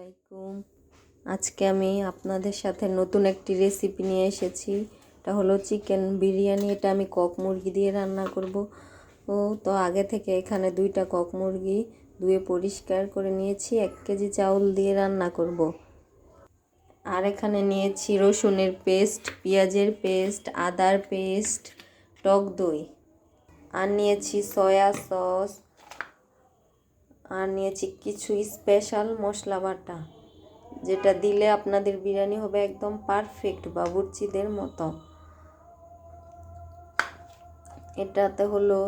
আলাইকুম। আজকে আমি আপনাদের সাথে নতুন একটি রেসিপি নিয়ে এসেছি। এটা হলো চিকেন বিরিয়ানি। এটা আমি কক মুরগি দিয়ে রান্না করব। তো আগে থেকে এখানে 2টা কক মুরগি ধুয়ে পরিষ্কার করে নিয়েছি। 1 কেজি চাউল দিয়ে রান্না করব। আর এখানে নিয়েছি রসুনের পেস্ট, পেঁয়াজের পেস্ট, আদার পেস্ট, টক দই, আর নিয়েছি সয়া সস, আর নিয়েছি কিছু স্পেশাল মশলা বাটা, যেটা দিলে আপনাদের বিরিয়ানি হবে একদম পারফেক্ট বাবুর্চিদের মতো। এটাতে হলো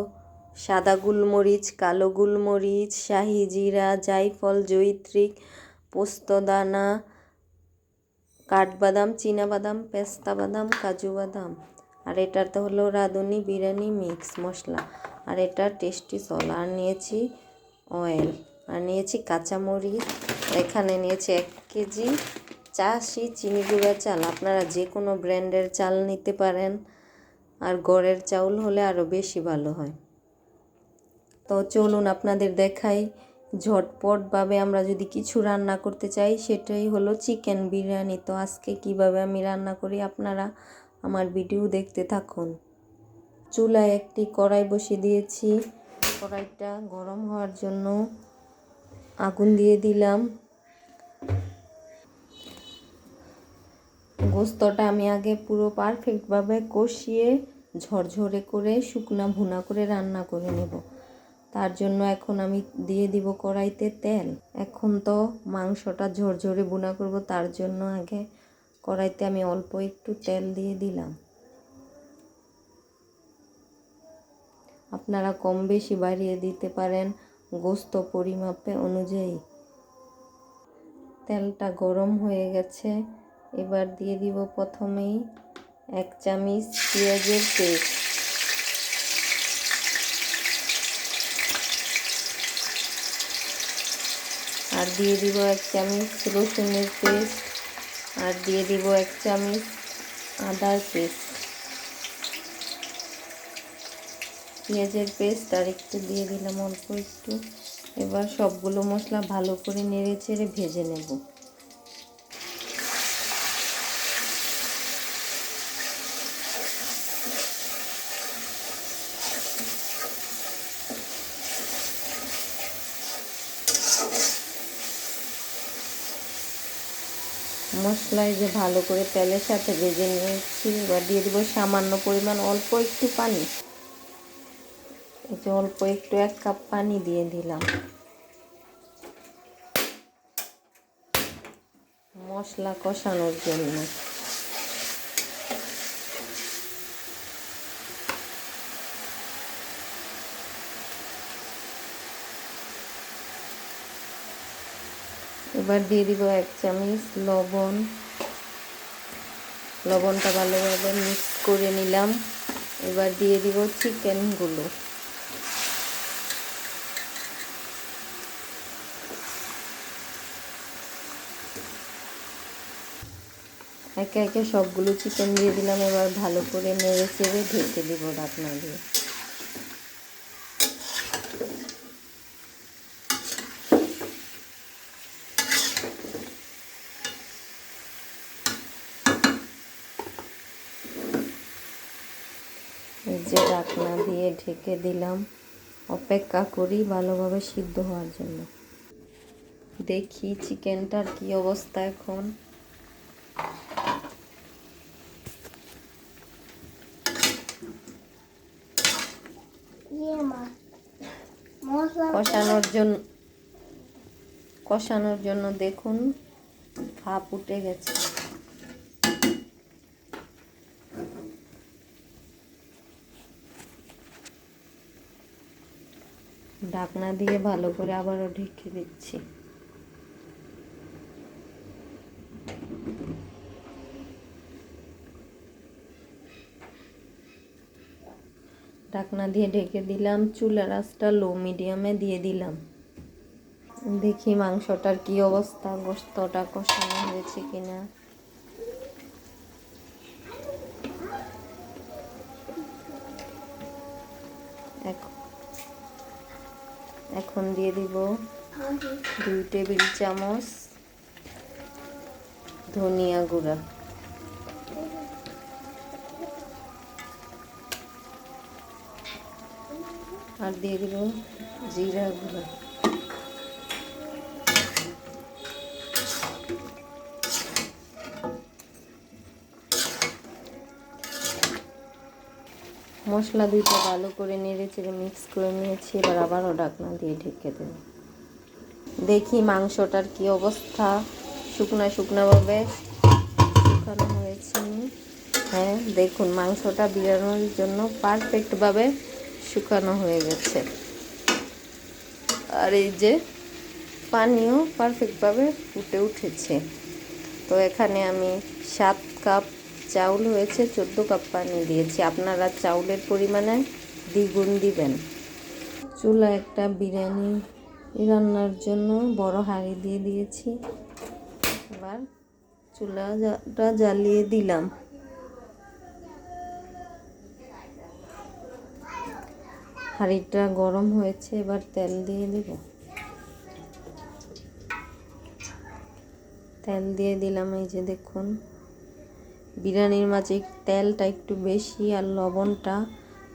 সাদা গোলমরিচ, কালো গোলমরিচ, শাহি জিরা, জায়ফল, জয়িত্রী, পোস্তদানা, কাঠবাদাম, চীনাবাদাম, পেস্তা বাদাম, কাজু বাদাম। আর এটাতে হলো রাঁধুনি বিরিয়ানি মিক্স মশলা। আর এটা টেস্টি সল। আর নিয়েছি অয়েল, আর নিয়েছি কাঁচামরিচ। এখানে নিয়েছি 1 কেজি চাষি চিনি গুঁড়া চাল। আপনারা যে কোনো ব্র্যান্ডের চাল নিতে পারেন, আর গড়ের চাউল হলে আরও বেশি ভালো হয়। তো চলুন আপনাদের দেখাই ঝটপটভাবে আমরা যদি কিছু রান্না করতে চাই, সেটাই হলো চিকেন বিরিয়ানি। তো আজকে কিভাবে আমি রান্না করি আপনারা আমার ভিডিও দেখতে থাকুন। চুলায় একটি কড়াই বসিয়ে দিয়েছি। কড়াইটা গরম হওয়ার জন্য আগুন দিয়ে দিলাম। গোস্তটা আমি আগে পুরো পারফেক্টভাবে কষিয়ে ঝরঝরে করে শুকনা ভুনা করে রান্না করে নেব। তার জন্য এখন আমি দিয়ে দিব কড়াইতে তেল। এখন তো মাংসটা ঝরঝরে ভুনা করব, তার জন্য আগে কড়াইতে আমি অল্প একটু তেল দিয়ে দিলাম। আপনারা কম বেশি বাড়িয়ে দিতে পারেন গোস্ত পরিমাপে অনুযায়ী। তেলটা গরম হয়ে গেছে। এবার দিয়ে দিব প্রথমেই 1 চামচ পেঁয়াজের পেস্ট, আর দিয়ে দিব 1 চামচ রসুনের পেস্ট, আর দিয়ে দিব 1 চামচ আদার পেস্ট। পেঁয়াজের পেস্ট আর একটু দিয়ে দিলাম অল্প একটু। এবার সবগুলো মশলা ভালো করে নেড়ে চেড়ে ভেজে নেব। মশলায় যে ভালো করে তেলের সাথে ভেজে নিয়েছি, এবার দিয়ে দিব সামান্য পরিমাণ অল্প একটু পানি। এই যে অল্প একটু 1 কাপ পানি দিয়ে দিলাম মশলা কষানোর জন্য। এবার দিয়ে দিব 1 চামচ লবণ। লবণটা ভালোভাবে মিক্স করে নিলাম। এবার দিয়ে দিব চিকেনগুলো। একে একে সবগুলো চিকেন দিয়ে দিলাম। এবার ভালো করে নেড়ে চেড়ে ঢেকে দিব ঢাকনা দিয়ে। এই যে ঢাকনা দিয়ে ঢেকে দিলাম। অপেক্ষা করি ভালোভাবে সিদ্ধ হওয়ার জন্য। দেখি চিকেনটার কি অবস্থা এখন। কষানোর জন্য দেখুন ভাপ উঠে গেছে। ঢাকনা দিয়ে ভালো করে আবারও ঢেকে দিচ্ছি। ঢাকনা দিয়ে ঢেকে দিলাম। চুলার আঁচটা লো মিডিয়ামে দিয়ে দিলাম। দেখি মাংসটার কি অবস্থা, গোস্তটা কষানো হয়েছে কিনা। এখন দিয়ে দিব 2 টেবিল চামচ ধনিয়া গুঁড়া, আর দিয়ে দিব জিরা গুঁড়া। মশলা দুইটা ভালো করে নেড়ে চেড়ে মিক্স করে নিয়েছি, এবার আবারও ঢাকনা দিয়ে ঢেকে দেব। দেখি মাংসটার কি অবস্থা, শুকনা শুকনাভাবে শুকানো হয়েছে। হ্যাঁ দেখুন, মাংসটা বিরিয়ানির জন্য পারফেক্টভাবে শুকানো হয়ে গেছে। আর এই যে পানিও পারফেক্টভাবে ফুটে উঠেছে। তো এখানে আমি 7 কাপ চাউল হয়েছে, 14 কাপ পানি দিয়েছি। আপনারা চাউলের পরিমাণে দ্বিগুণ দিবেন। চুলা একটা বিরিয়ানি রান্নার জন্য বড় হাঁড়ি দিয়ে দিয়েছি। এবার চুলাটা জ্বালিয়ে দিলাম। হাঁড়িটা গরম হয়েছে, এবার তেল দিয়ে দেব। তেল দিয়ে দিলাম। এই যে দেখুন, বিরিয়ানির মাঝে তেলটা একটু বেশি আর লবণটা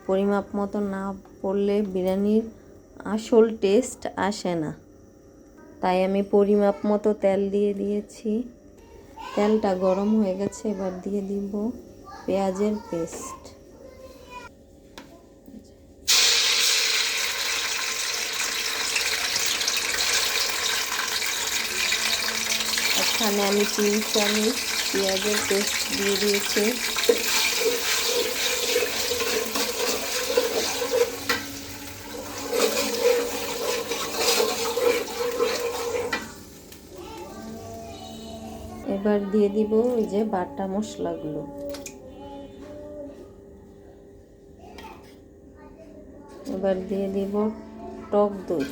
পরিমাপ মতো না পড়লে বিরিয়ানির আসল টেস্ট আসে না, তাই আমি পরিমাপ মতো তেল দিয়ে দিয়েছি। তেলটা গরম হয়ে গেছে, এবার দিয়ে দিব পেঁয়াজের পেস্ট। এখানে আমি 3 চামচ পেঁয়াজের পেস্ট দিয়ে দিয়েছি। এবার দিয়ে দিব ওই যে বাটা মশলাগুলো। এবার দিয়ে দিব টক দই।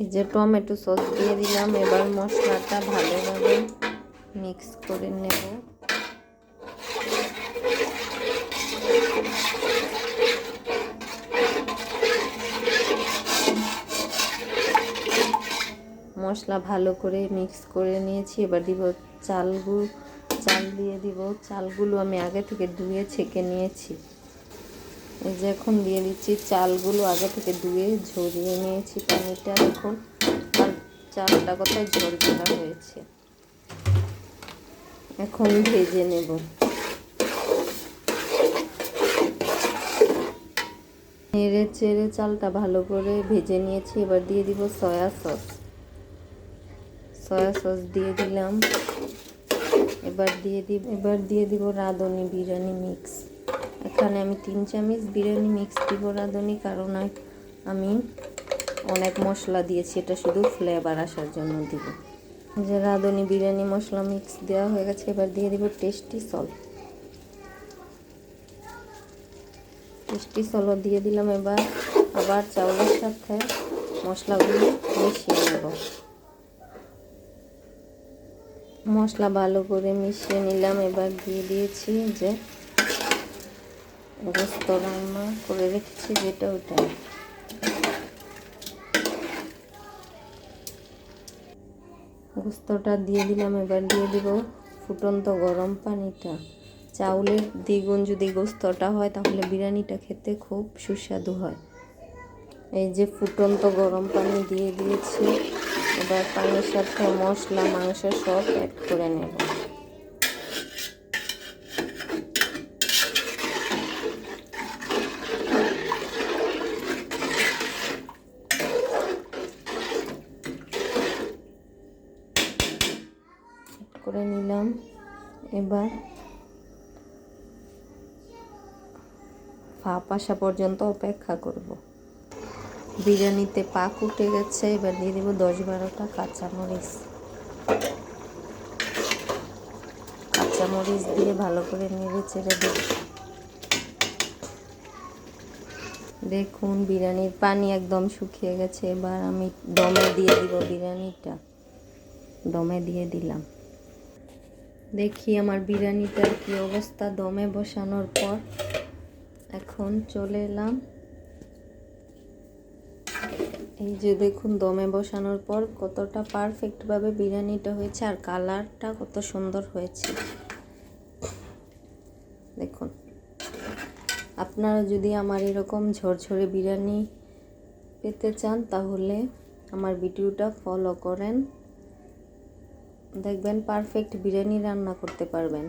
এই যে টমেটো সস দিয়ে দিলাম। এবার মশলাটা ভালোভাবে মিক্স করে নেব। মশলা ভালো করে মিক্স করে নিয়েছি। এবার দিব চাল দিয়ে দিব। চালগুলো আমি আগে থেকে ধুয়ে ছেঁকে নিয়েছি। এই যে এখন দিয়ে দিচ্ছি চালগুলো আগে থেকে ধুয়ে ঝরিয়ে নিয়েছি পানিটা। এখন আর চালটা কোথায় ঝরঝরা হয়েছে। এখন ভেজে নেব। নেড়ে চেড়ে চালটা ভালো করে ভেজে নিয়েছি। এবার দিয়ে দিব সয়া সস। দিয়ে দিলাম। এবার দিয়ে দিব রাঁধুনি বিরিয়ানি মিক্স। এখানে আমি 3 চামচ বিরিয়ানি মিক্স দিব রাঁধুনি, কারণ আমি অনেক মশলা দিয়েছি, এটা শুধু ফ্লেভার আসার জন্য দিব। যে রাঁধুনি বিরিয়ানি মশলা মিক্স দেওয়া হয়ে গেছে। এবার দিয়ে দিব টেস্টি সল্ট দিয়ে দিলাম। এবার আবার চাউলের সাথে মশলাগুলো মিশিয়ে নেব। মশলা ভালো করে মিশিয়ে নিলাম। এবার দিয়ে দিয়েছি যে গোস্ত রান্না করে রেখেছি যেটা, ওটা গোস্তটা দিয়ে দিলাম। এবার দিয়ে দিব ফুটন্ত গরম পানিটা। চাউলের দ্বিগুণ যদি গোস্তটা হয় তাহলে বিরিয়ানিটা খেতে খুব সুস্বাদু হয়। এই যে ফুটন্ত গরম পানি দিয়ে দিয়েছি। এবার পানির সাথে মশলা মাংস সব অ্যাড করে নেব। করে নিলাম। এবার ভাপ আসা পর্যন্ত অপেক্ষা করব। বিরিয়ানিতে পাক উঠে গেছে। এবার দিয়ে দিব 10-12টা কাঁচামরিচ দিয়ে ভালো করে নেড়ে চেড়ে দেব। দেখুন বিরিয়ানির পানি একদম শুকিয়ে গেছে। এবার আমি দমে দিয়ে দিব বিরিয়ানিটা। দমে দিয়ে দিলাম। দেখি আমার বিরিয়ানিটার কি অবস্থা দমে বসানোর পর। এখন চলে এলাম এই যে দেখুন দমে বসানোর পর কতটা পারফেক্টভাবে বিরিয়ানিটা হয়েছে, আর কালারটা কত সুন্দর হয়েছে দেখুন। আপনারা যদি আমার এরকম ঝরঝরে বিরিয়ানি পেতে চান তাহলে আমার ভিডিওটা ফলো করেন, দেখবেন পারফেক্ট বিরিয়ানি রান্না করতে পারবেন।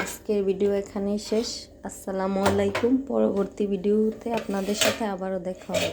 আজকের ভিডিও এখানেই শেষ। আসসালামু আলাইকুম। পরবর্তী ভিডিওতে আপনাদের সাথে আবারও দেখা হবে।